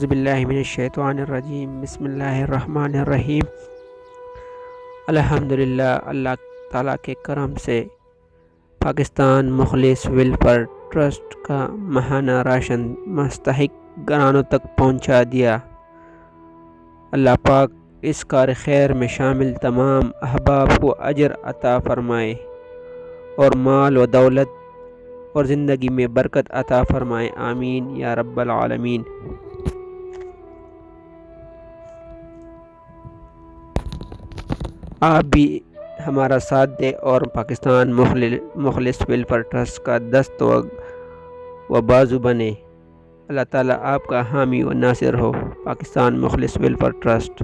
اعوذ باللہ من الشیطان الرجیم، بسم اللہ الرحمن الرحیم۔ الحمدللہ، اللہ تعالیٰ کے کرم سے پاکستان مخلص ویلفیئر ٹرسٹ کا ماہانہ راشن مستحق گھرانوں تک پہنچا دیا۔ اللہ پاک اس کار خیر میں شامل تمام احباب کو اجر عطا فرمائے اور مال و دولت اور زندگی میں برکت عطا فرمائے، آمین یا رب العالمین۔ آپ بھی ہمارا ساتھ دیں اور پاکستان مخلص ویلفیئر ٹرسٹ کا دست و بازو بنے۔ اللہ تعالیٰ آپ کا حامی و ناصر ہو۔ پاکستان مخلص ویلفیئر ٹرسٹ۔